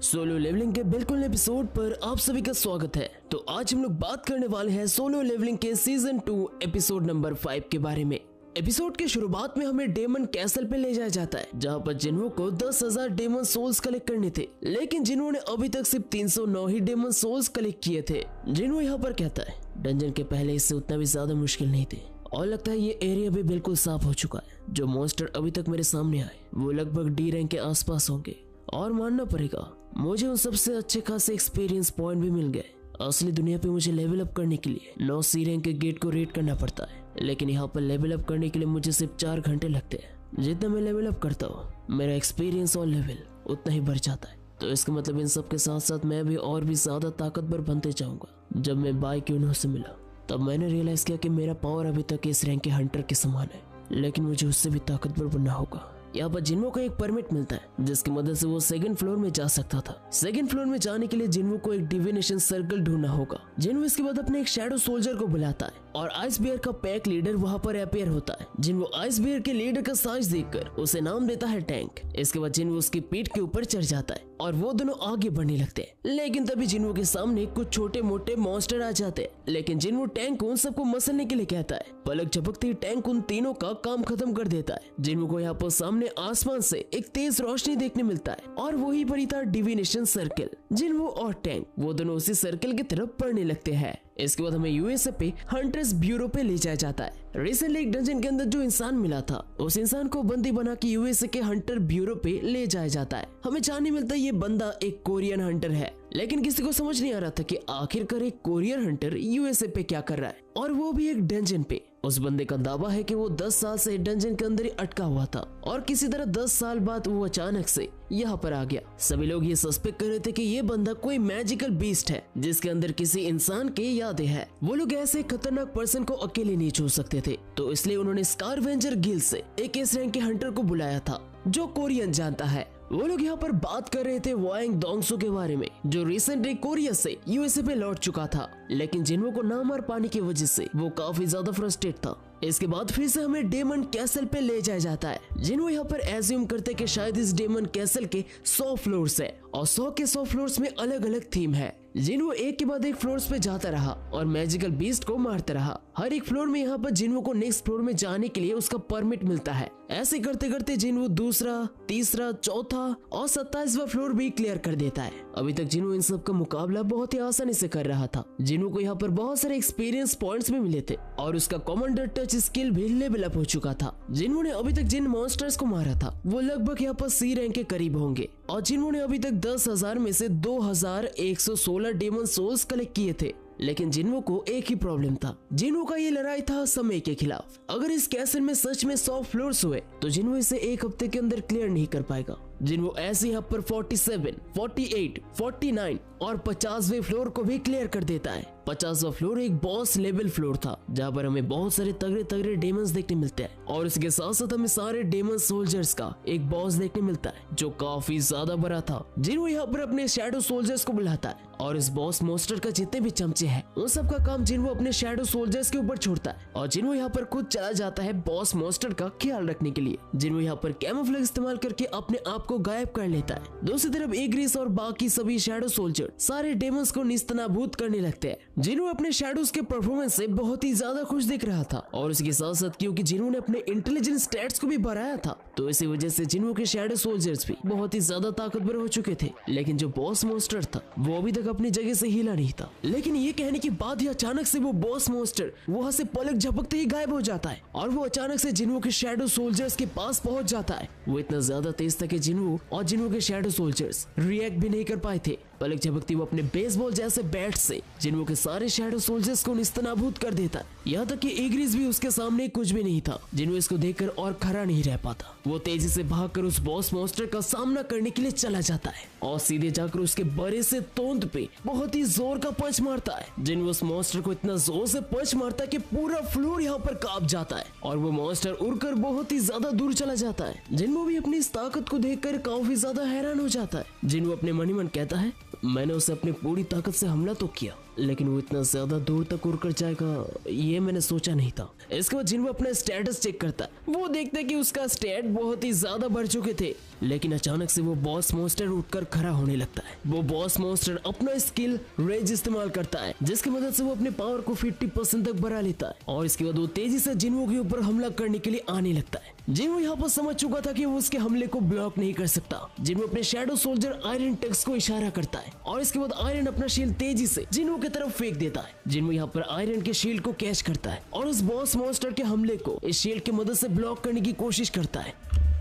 Solo levelling के बिल्कुल episode पर आप सभी का स्वागत है। तो आज हम लोग बात करने वाले हैं सोलो लेवलिंग के सीजन 2 एपिसोड नंबर 5 के बारे में। एपिसोड की शुरुआत में हमें डेमन कैसल पे ले जाया जाता है, जहाँ पर जिन्हो को 10,000 डेमन सोल्स कलेक्ट करने थे, लेकिन जिन्हो ने अभी तक सिर्फ 309 ही डेमन सोल्स कलेक्ट किए थे। जिन्हो यहाँ पर कहता है डंजन के पहले इससे उतना भी ज्यादा मुश्किल नहीं थे और लगता है ये एरिया भी बिल्कुल साफ हो चुका है। जो मॉन्स्टर अभी तक मेरे सामने आए वो लगभग डी रैंक के आसपास होंगे और मानना पड़ेगा मुझे उन सबसे अच्छे खासे एक्सपीरियंस पॉइंट भी मिल गए। असली दुनिया पे मुझे लेवल अप करने के लिए 9 सी रैंक के गेट को रेड करना पड़ता है, लेकिन यहाँ पर लेवल अप करने के लिए मुझे सिर्फ 4 घंटे लगते हैं। जितना मैं लेवल अप करता हूँ मेरा एक्सपीरियंस और लेवल उतना ही बढ़ जाता है। तो इसका मतलब इन सब के साथ साथ मैं भी और भी ज्यादा ताकतवर बनते जाऊंगा। जब मैं बाई क्यूनो से मिला तब मैंने रियलाइज किया कि मेरा पावर अभी तक इस रैंक के हंटर के समान है, लेकिन मुझे उससे भी ताकतवर बनना होगा। यहाँ पर जिन्हो को एक परमिट मिलता है जिसकी मदद से वो सेकंड फ्लोर में जा सकता था। सेकंड फ्लोर में जाने के लिए जिन्हो को एक डिविनेशन सर्कल ढूंढना होगा। जिन्हो इसके बाद अपने एक शैडो सोल्जर को बुलाता है और आइस बियर का पैक लीडर वहाँ पर अपीयर होता है। जिन्हो आइस बियर के लीडर का साइज देखकर उसे नाम देता है टैंक। इसके बाद जिन्हो उसकी पीठ के ऊपर चढ़ जाता है और वो दोनों आगे बढ़ने लगते हैं, लेकिन तभी जिन्हो के सामने कुछ छोटे मोटे मॉन्स्टर आ जाते हैं। लेकिन जिन्हो टैंक उन सबको मसलने के लिए कहता है। पलक झपकते ही टैंक उन तीनों का काम खत्म कर देता है। जिन्हो को यहाँ पर सामने आसमान से एक तेज रोशनी देखने मिलता है और वही पर ही था डिविनेशन सर्कल। जिन्हो और टैंक वो दोनों उसी सर्कल की तरफ बढ़ने लगते हैं। इसके बाद हमें यूएसए पे हंटर्स ब्यूरो पे ले जाया जाता है। रिसेंटली एक डंजन के अंदर जो इंसान मिला था उस इंसान को बंदी बना के यूएसए के हंटर ब्यूरो पे ले जाया जाता है। हमें जानने मिलता है ये बंदा एक कोरियन हंटर है, लेकिन किसी को समझ नहीं आ रहा था कि आखिरकार एक कोरियन हंटर यूएसए पे क्या कर रहा है, और वो भी एक डंजन पे। उस बंदे का दावा है कि वो 10 साल से डंजन के अंदर ही अटका हुआ था और किसी तरह 10 साल बाद वो अचानक से यहाँ पर आ गया। सभी लोग ये सस्पेक्ट कर रहे थे कि ये बंदा कोई मैजिकल बीस्ट है जिसके अंदर किसी इंसान के यादें हैं। वो लोग ऐसे खतरनाक पर्सन को अकेले नहीं छोड़ सकते थे, तो इसलिए उन्होंने स्कारवेंजर गिल्ड से एक इस रैंक के हंटर को बुलाया था जो कोरियन जानता है। वो लोग यहाँ पर बात कर रहे थे वाइंग दोंगसो के बारे में, जो रिसेंटली कोरिया से यूएसए पे लौट चुका था, लेकिन जिन्हो को ना मार पाने की वजह से वो काफी ज्यादा फ्रस्ट्रेट था। इसके बाद फिर से हमें डेमन कैसल पे ले जाया जाता है। जिन्हो यहाँ पर एज्यूम करते कि शायद इस डेमन कैसल के 100 फ्लोर्स है और 100 के 100 फ्लोर्स में अलग अलग थीम है। जिन्हो एक के बाद एक फ्लोर्स पे जाता रहा और मैजिकल बीस्ट को मारता रहा। हर एक फ्लोर में यहाँ पर जिन्हो को नेक्स्ट फ्लोर में जाने के लिए उसका परमिट मिलता है। ऐसे करते करते जिन्हो दूसरा, तीसरा, चौथा और 27वां फ्लोर भी क्लियर कर देता है। अभी तक जिन्हो इन सब का मुकाबला बहुत ही आसानी से कर रहा था। जिन्हो को यहाँ पर बहुत सारे एक्सपीरियंस पॉइंट्स भी मिले थे और उसका कमांडर टच स्किल भी लेवल अप हो चुका था। जिन्हो ने अभी तक जिन मॉन्स्टर्स को मारा था वो लगभग यहाँ पर सी रैंक के करीब होंगे और जिन्हो ने अभी तक 10,000 में से 2,116 डेमन सोल्स कलेक्ट किए थे। लेकिन जिन्हो को एक ही प्रॉब्लम था। जिन्हो का ये लड़ाई था समय के खिलाफ। अगर इस कैसल में सच में 100 फ्लोर्स हुए तो जिन्हो इसे एक हफ्ते के अंदर क्लियर नहीं कर पाएगा। जिन्हो ऐसे यहाँ पर 47, 48, 49 और 50वें फ्लोर को भी क्लियर कर देता है। 50वां फ्लोर एक बॉस लेवल फ्लोर था जहाँ पर हमें बहुत सारे तगड़े तगड़े डेमन्स देखने मिलते हैं और इसके साथ साथ हमें सारे डेमन सोल्जर्स का एक बॉस देखने मिलता है जो काफी ज्यादा बड़ा था। जिन्हो यहाँ पर अपने शैडो सोल्जर्स को बुलाता है और इस बॉस मॉन्स्टर का जितने भी चमचे हैं उन सब का काम जिन्हो अपने शैडो सोल्जर्स के ऊपर छोड़ता है और जिन्हो यहाँ पर खुद चला जाता है बॉस मॉन्स्टर का ख्याल रखने के लिए। जिन्हो यहाँ पर कैमोफ्लेज इस्तेमाल करके अपने आप को गायब कर लेता है। दूसरी तरफ इग्रिस और बाकी सभी शैडो सोल्जर सारे डेमन्स को निस्तनाबूद करने लगते हैं। जिन्हो अपने शैडोज के परफॉर्मेंस से बहुत ही ज्यादा खुश दिख रहा था और उसके साथ साथ क्योंकि जिन्हो ने अपने इंटेलिजेंस स्टैट्स को भी बढ़ाया था तो इसी वजह से जिन्हो के शैडो सोल्जर्स भी बहुत ही ज्यादा ताकतवर हो चुके थे। लेकिन जो बॉस मॉन्स्टर था वो अभी तक अपनी जगह से हिला नहीं था। लेकिन ये कहने के बाद ही अचानक से वो बॉस मॉन्स्टर वहाँ से पलक झपकते ही गायब हो जाता है और वो अचानक से जिन्हो के शैडो सोल्जर्स के पास पहुंच जाता है। वो इतना ज्यादा तेज था कि जिन्हो और जिन्हो के शैडो सोल्जर्स रिएक्ट भी नहीं कर पाए थे। पलक झपकती वो अपने बेसबॉल जैसे बैट से जिन्हो के सारे शैडो सोल्जर्स को निस्तनाबूद कर देता है। यहाँ तक कि इग्रिस भी उसके सामने कुछ भी नहीं था। जिन्हो इसको देखकर और खड़ा नहीं रह पाता। वो तेजी से भागकर उस बॉस मॉन्स्टर का सामना करने के लिए चला जाता है और सीधे जाकर उसके बड़े से तोंद पे बहुत ही जोर का पंच मारता है। जिन्हो उस मॉन्स्टर को इतना जोर से पंच मारता है कि पूरा फ्लोर यहाँ पर कांप जाता है और वो मॉन्स्टर उड़कर बहुत ही ज्यादा दूर चला जाता है। जिन्हो भी अपनी इस ताकत को देखकर काफी ज्यादा हैरान हो जाता है। जिन्हो अपने मन ही मन कहता है मैंने उसे अपनी पूरी ताकत से हमला तो किया, लेकिन वो इतना ज्यादा दूर तक उड़कर जाएगा ये मैंने सोचा नहीं था। इसके बाद जिन्हो अपना स्टेटस चेक करता है। वो देखता है कि उसका स्टेट बहुत ही ज्यादा बढ़ चुके थे, लेकिन अचानक से वो बॉस मॉन्स्टर उठकर खड़ा होने लगता है। वो बॉस मॉन्स्टर अपना स्किल रेज इस्तेमाल करता है, जिसकी मदद से वो अपने पावर को 50% तक बढ़ा लेता है और इसके बाद वो तेजी से जिन्हो के ऊपर हमला करने के लिए आने लगता है। जिन्हो यहाँ पर समझ चुका था कि वो उसके हमले को ब्लॉक नहीं कर सकता। जिन्हो अपने शैडो सोल्जर आयरन टेक्स को इशारा करता है और इसके बाद आयरन अपना शील्ड तेजी से जिन्हो की तरफ फेंक देता है। जिन्हो यहाँ पर आयरन के शील्ड को कैच करता है और उस बॉस मॉन्स्टर के हमले को इस शील्ड की मदद से ब्लॉक करने की कोशिश करता है।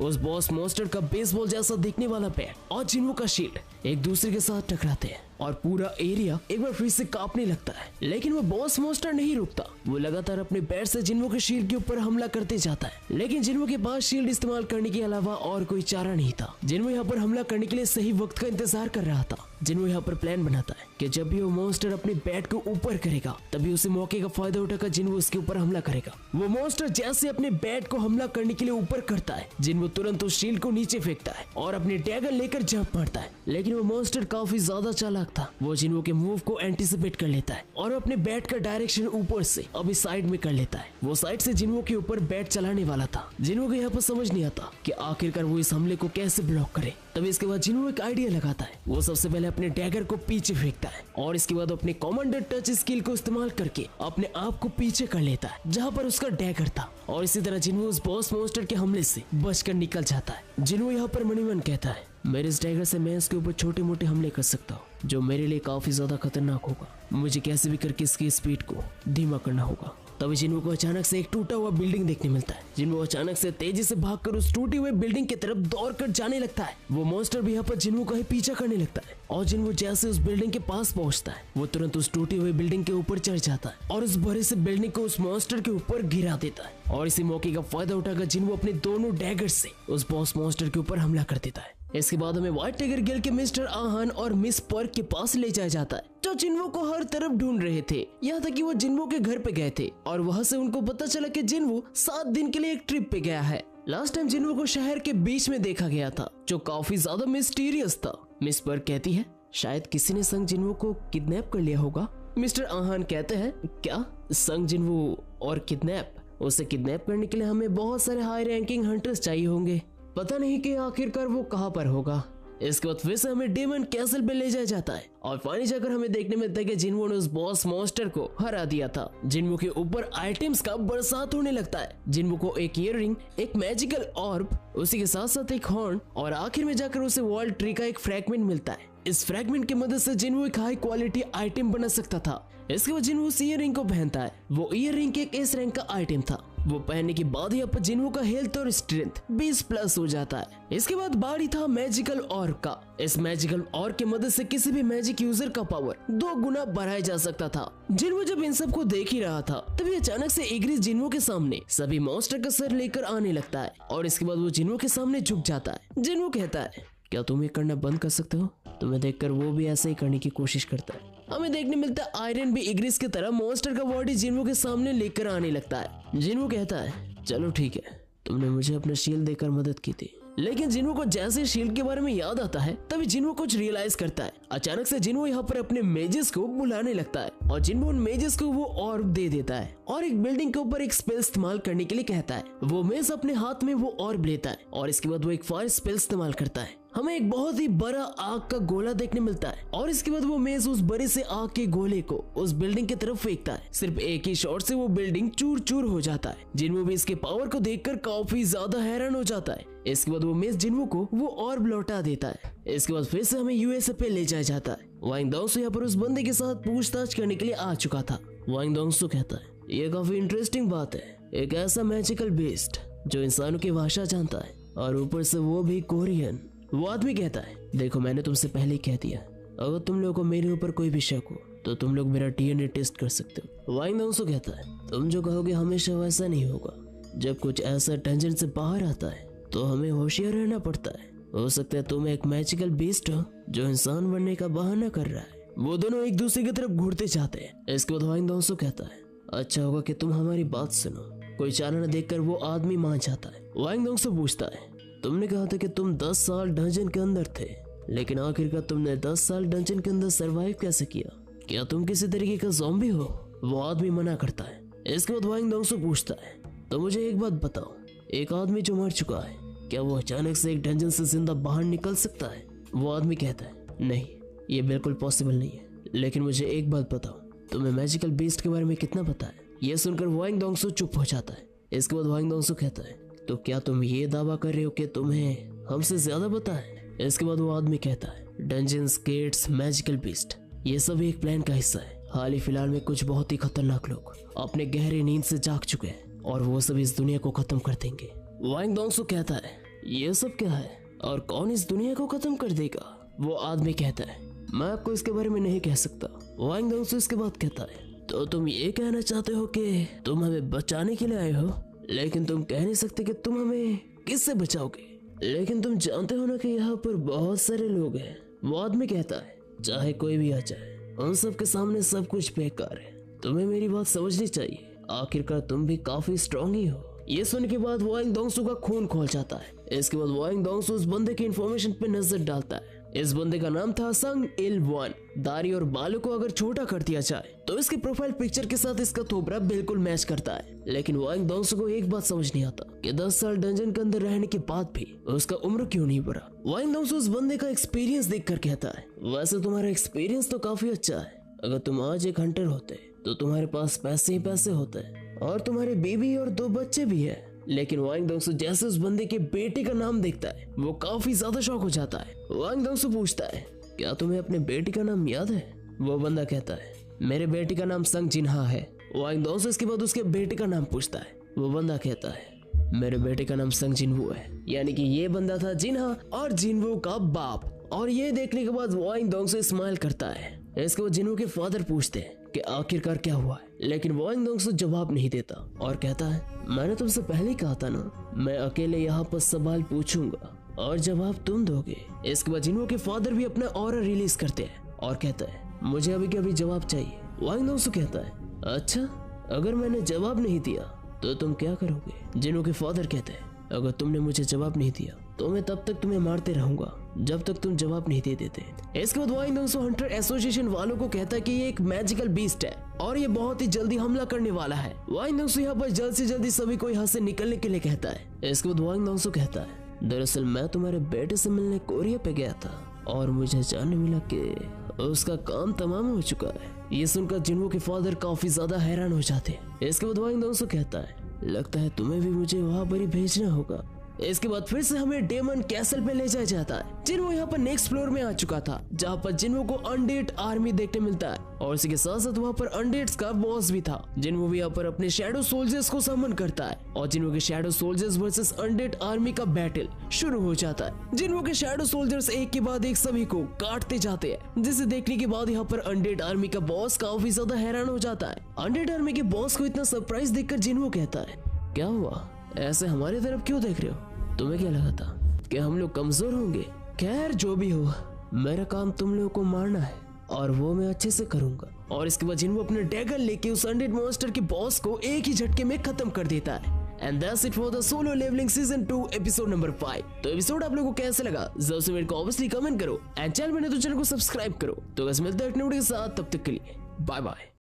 उस बॉस मॉन्स्टर का बेसबॉल जैसा दिखने वाला पैर और जिन्हो का शील्ड एक दूसरे के साथ टकराते हैं और पूरा एरिया एक बार फिर से कांपने लगता है। लेकिन वो बॉस मॉन्स्टर नहीं रुकता, वो लगातार अपने पैर से जिन्हो के शील्ड के ऊपर हमला करते जाता है। लेकिन जिन्हो के पास शील्ड इस्तेमाल करने के अलावा और कोई चारा नहीं था। जिन्हो यहाँ पर हमला करने के लिए सही वक्त का इंतजार कर रहा था। जिन्हो यहाँ पर प्लान बनाता है कि जब भी वो मॉन्स्टर अपने बैट को ऊपर करेगा तभी उसे मौके का फायदा उठाकर जिन्हो उसके ऊपर हमला करेगा। वो मॉन्स्टर जैसे अपने बैट को हमला करने के लिए ऊपर करता है, जिन्हो तुरंत उस शील्ड को नीचे फेंकता है और अपने डैगर लेकर जंप मारता है। लेकिन वो मॉन्स्टर काफी ज्यादा चालाक था। वो जिन्हो के मूव को एंटिसिपेट कर लेता है और अपने बैट का डायरेक्शन ऊपर से अभी साइड में कर लेता है। वो साइड से जिन्हो के ऊपर बैट चलाने वाला था। जिन्हो को यहाँ पर समझ नहीं आता कि आखिरकार वो इस हमले को कैसे ब्लॉक करे। तभी इसके बाद जिन्हो एक आइडिया लगाता है। वो सबसे पहले अपने डैगर को पीछे फेंकता है और इसके बाद अपने कमांडर टच स्किल को इस्तेमाल करके अपने आप को पीछे कर लेता है जहाँ पर उसका डैगर था और इसी तरह जिन्हो उस बॉस मॉन्स्टर के हमले से बचकर निकल जाता है। जिन्हो यहाँ पर मन ही मन कहता है, मेरे इस डैगर से मैं इसके ऊपर छोटे मोटे हमले कर सकता हूँ जो मेरे लिए काफी ज्यादा खतरनाक होगा। मुझे कैसे भी करके इसकी स्पीड को धीमा करना होगा। तभी जिन्हो को अचानक से एक टूटा हुआ बिल्डिंग देखने मिलता है। जिन्हो अचानक से तेजी से भागकर उस टूटी हुई बिल्डिंग की तरफ दौड़कर जाने लगता है। वो मॉन्स्टर भी यहाँ पर जिन्हो का ही पीछा करने लगता है और जिन्हो जैसे उस बिल्डिंग के पास पहुंचता है वो तुरंत उस टूटी हुई बिल्डिंग के ऊपर चढ़ जाता है और उस बड़े से बिल्डिंग को उस मॉन्स्टर के ऊपर गिरा देता है। और इसी मौके का फायदा उठाकर जिन्हो अपने दोनों डैगर से उस बॉस मॉन्स्टर के ऊपर हमला कर देता है। इसके बाद हमें व्हाइट टाइगर गिल्ड के मिस्टर आहान और मिस पर्क के पास ले जाया जाता है, जो जिन्हो को हर तरफ ढूंढ रहे थे। यहाँ तक कि वो जिन्हो के घर पे गए थे और वहाँ से उनको पता चला कि जिन्हो 7 दिन के लिए एक ट्रिप पे गया है। लास्ट टाइम जिन्हो को शहर के बीच में देखा गया था, जो काफी ज्यादा मिस्टीरियस था। मिस पर्क कहती है, शायद किसी ने संग जिन्हो को किडनैप कर लिया होगा। मिस्टर आहान कहते हैं, क्या संग जिन्हो और किडनैप? उसे किडनैप करने के लिए हमें बहुत सारे हाई रैंकिंग हंटर्स चाहिए होंगे। पता नहीं कि आखिरकार वो कहाँ पर होगा। इसके बाद फिर से हमें डेमन कैसल पे ले जाया जाता है और फाइनली जाकर हमें देखने मिलता है कि जिन्हो ने उस बॉस मॉन्स्टर को हरा दिया था। जिन्हो के ऊपर आइटम्स का बरसात होने लगता है। जिन्हो को एक ईयररिंग, एक मैजिकल ऑर्ब, उसी के साथ साथ एक हॉर्न और आखिर में जाकर उसे वर्ल्ड ट्री का एक फ्रैगमेंट मिलता है। इस फ्रैगमेंट की मदद से जिन्हो एक हाई क्वालिटी आइटम बना सकता था। इसके बाद जिन्हो उस ईयररिंग को पहनता है। वो ईयररिंग एक एस रैंक का आइटम था। वो पहनने के बाद ही अब जिन्हो का हेल्थ और स्ट्रेंथ 20+ हो जाता है। इसके बाद बारी था मैजिकल ऑर्ब का। इस मैजिकल ऑर्ब की मदद से किसी भी मैजिक यूजर का पावर 2 गुना बढ़ाया जा सकता था। जिन्हो जब इन सब को देख ही रहा था तभी अचानक से इग्रिस जिन्हो के सामने सभी मॉन्स्टर का सर लेकर आने लगता है और इसके बाद वो जिन्हो के सामने झुक जाता है। जिन्हो कहता है, क्या तुम ये करना बंद कर सकते हो? तुम्हें देखकर वो भी ऐसे ही करने की कोशिश करता है। हमें देखने मिलता है आयरन भी इग्रिस की तरह मॉन्स्टर का बॉडी जिन्हो के सामने लेकर आने लगता है। जिन्हो कहता है, चलो ठीक है, तुमने मुझे अपना शील्ड देकर मदद की थी। लेकिन जिन्हो को जैसे शील्ड के बारे में याद आता है तभी जिन्हो कुछ रियलाइज करता है। अचानक से जिन्हो यहाँ पर अपने मेजेस को बुलाने लगता है और जिन्हो उन मेजेस को वो ऑर्ब दे देता है और एक बिल्डिंग के ऊपर एक स्पेल इस्तेमाल करने के लिए कहता है। वो मेज अपने हाथ में वो ऑर्ब लेता है और इसके बाद वो एक फायर स्पेल इस्तेमाल करता है। हमें एक बहुत ही बड़ा आग का गोला देखने मिलता है और इसके बाद वो मेज उस बड़े से आग के गोले को उस बिल्डिंग की तरफ फेंकता है। सिर्फ एक ही शॉट से वो बिल्डिंग चूर चूर हो जाता है। जिन्हो भी इसके पावर को देखकर काफी ज्यादा हैरान हो जाता है। इसके बाद वो मेज जिन्हो को वो ऑर्ब लौटा देता है। इसके बाद फिर से हमें यूएसए पे ले जाया जाता है। वांग दोंगसू यहाँ पर उस बंदे के साथ पूछताछ करने के लिए आ चुका था। वांग दोंगसू कहता है, ये काफी इंटरेस्टिंग बात है, एक ऐसा मैजिकल बीस्ट जो इंसानों की भाषा जानता है और ऊपर से वो भी कोरियन। वो आदमी कहता है, देखो मैंने तुमसे पहले ही कह दिया, अगर तुम लोगों को मेरे ऊपर कोई भी शक हो तो तुम लोग मेरा डीएनए टेस्ट कर सकते हो। वांग दोंगसू कहता है, तुम जो कहोगे हमेशा वैसा नहीं होगा। जब कुछ ऐसा टेंशन से बाहर आता है तो हमें होशियार रहना पड़ता है। हो सकता है तुम एक मैजिकल बीस्ट हो जो इंसान बनने का बहाना कर रहा है। वो दोनों एक दूसरे की तरफ घूरते जाते हैं। इसके बाद वांग दोंगसू कहता है, अच्छा होगा कि तुम हमारी बात सुनो। कोई चारा न देखकर वो आदमी मान जाता है। वांग दोंगसू पूछता है, तुमने कहा था कि तुम 10 साल डंजन के अंदर थे, लेकिन आखिरकार तुमने 10 साल डंजन के अंदर सरवाइव कैसे किया? क्या तुम किसी तरीके का ज़ॉम्बी हो? वो आदमी मना करता है। इसके बाद वाइंग डोंगसू पूछता है, तो मुझे एक बात बताओ, एक आदमी जो मर चुका है, क्या वो अचानक से एक डंजन से जिंदा बाहर निकल सकता है? वो आदमी कहता है, नहीं, ये बिल्कुल पॉसिबल नहीं है। लेकिन मुझे एक बात बताओ, तुम्हें मैजिकल बीस्ट के बारे में कितना पता है? यह सुनकर वाइंग डोंगसू चुप हो जाता है। इसके बाद वाइंग डोंगसू कहता है, तो क्या तुम ये दावा कर रहे हो कि तुम्हें हमसे ज्यादा पता है? इसके बाद वो आदमी कहता है, डंजन्स, गेट्स, मैजिकल बीस्ट, ये सब एक प्लान का हिस्सा है। हाल ही फिलहाल में कुछ बहुत ही खतरनाक लोग अपने गहरे नींद से जाग चुके हैं और वो सब इस दुनिया को खत्म कर देंगे। वाइंग डोंगसू कहता है, ये सब क्या है और कौन इस दुनिया को खत्म कर देगा? वो आदमी कहता है, मैं आपको इसके बारे में नहीं कह सकता। वाइंग डोंगसू इसके बाद कहता है, तो तुम ये कहना चाहते हो कि तुम हमें बचाने के लिए आए हो, लेकिन तुम कह नहीं सकते कि तुम हमें किससे बचाओगे? लेकिन तुम जानते हो ना कि यहाँ पर बहुत सारे लोग हैं। वो आदमी कहता है, चाहे कोई भी आ जाए, उन सब के सामने सब कुछ बेकार है। तुम्हें मेरी बात समझनी चाहिए, आखिरकार तुम भी काफी स्ट्रांग ही हो। ये सुनने के बाद वाइंग डोंगसू का खून खोल जाता है। इसके बाद वाइंग डोंगसू उस बंदे की इंफॉर्मेशन पे नजर डालता है। इस बंदे का नाम था संग इल वन। दाढ़ी और बालों को अगर छोटा कर दिया जाए तो इसकी प्रोफाइल पिक्चर के साथ इसका थोबरा बिल्कुल मैच करता है। लेकिन वाइंग डोंगसू को एक बात समझ नहीं आता कि 10 साल डंजन के अंदर रहने के बाद भी उसका उम्र क्यों नहीं बढ़ा। वाइंग डोंगसू उस बंदे का एक्सपीरियंस देखकर कहता है, वैसे तुम्हारा एक्सपीरियंस तो काफी अच्छा है। अगर तुम आज एक हंटर होते तो तुम्हारे पास पैसे ही पैसे होते और तुम्हारी बीवी और 2 बच्चे भी है। लेकिन वाइंग डोंगसू जैसे उस बंदे के बेटे का नाम देखता है वो काफी ज्यादा शॉक हो जाता है। वाइंग डोंगसू पूछता है, क्या तुम्हें अपने बेटे का नाम याद है? वो बंदा कहता है, मेरे बेटे का नाम संग जिन्हा है। वाइंग डोंगसू इसके बाद उसके बेटे का नाम पूछता है। वो बंदा कहता है, मेरे बेटे का नाम संग जिनवू है। यानी कि ये बंदा था जिन्हा और जिनवू का बाप। और ये देखने के बाद वाइंग डोंगसू स्माइल करता है। इसके बाद जिनवू के फादर पूछते हैं कि आखिरकार क्या हुआ है, लेकिन वाइंग डोंगसू जवाब नहीं देता और कहता है, मैंने तुमसे पहले ही कहा था ना, मैं अकेले यहाँ पर सवाल पूछूंगा और जवाब तुम दोगे। इसके बाद जिनवू के फादर भी अपना ऑरा रिलीज करते हैं और कहता है, मुझे अभी के अभी जवाब चाहिए। वाइंग डोंगसू कहता है, अच्छा, अगर मैंने जवाब नहीं दिया तो तुम क्या करोगे? जिनवू के फादर कहते हैं, अगर तुमने मुझे जवाब नहीं दिया तो मैं तब तक तुम्हें मारते रहूंगा जब तक तुम जवाब नहीं दे देते। इसके बाद वाइंग डोंगसू हंटर एसोसिएशन वालों को कहता है कि ये एक मैजिकल बीस्ट है और ये बहुत ही जल्दी हमला करने वाला है। वाइंग डोंगसू यहाँ पर जल्द से जल्दी सभी को यहाँ से निकलने के लिए कहता है। इसके बाद वाइंग डोंगसू कहता है, दरअसल मैं तुम्हारे बेटे से मिलने कोरिया पे गया था और मुझे जानने मिला कि उसका काम तमाम हो चुका है। ये सुनकर जिनवू के फादर काफी ज्यादा हैरान हो जाते हैं। इसके बाद वाइंग डोंगसू कहता है, लगता है तुम्हें भी मुझे वहाँ पर ही भेजना होगा। इसके बाद फिर से हमें डेमन कैसल पे ले जाया जाता है। जिनवू यहाँ पर नेक्स्ट फ्लोर में आ चुका था जहाँ पर जिनवू को अनडेड आर्मी देखने मिलता है और इसी के साथ साथ वहाँ पर अनडेड्स का बॉस भी था। जिनवू भी यहाँ पर अपने शैडो सोल्जर्स को समन करता है और जिनवू के shadow soldiers versus undead army का बैटल शुरू हो जाता है। जिनवू के शैडो सोल्जर्स एक के बाद एक सभी को काटते जाते हैं, जिसे देखने के बाद यहाँ पर अनडेड आर्मी का बॉस काफी ज्यादा हैरान हो जाता है। अनडेड आर्मी के बॉस को इतना सरप्राइज देखकर जिनवू कहता है, क्या हुआ, ऐसे हमारी तरफ क्यों देख रहे हो? तुम्हें क्या लगा था कि हम लोग कमजोर होंगे? खैर जो भी हो, मेरा काम तुम लोगों को मारना है और वो मैं अच्छे से करूंगा। और इसके बाद जिनवू अपने डैगर लेके उस अनडेड मॉन्स्टर के बॉस को एक ही झटके में खत्म कर देता है। And that's it for the solo levelling season 2 episode number 5। तो एपिसोड आप लोगों को कैसा लगा जरूर से मेरे को ऑब्वियसली कमेंट करो एंड चैनल बने तो चैनल को सब्सक्राइब करो। तो बस मिलते हैं एक नए वीडियो के साथ, तब तक के लिए बाय बाय।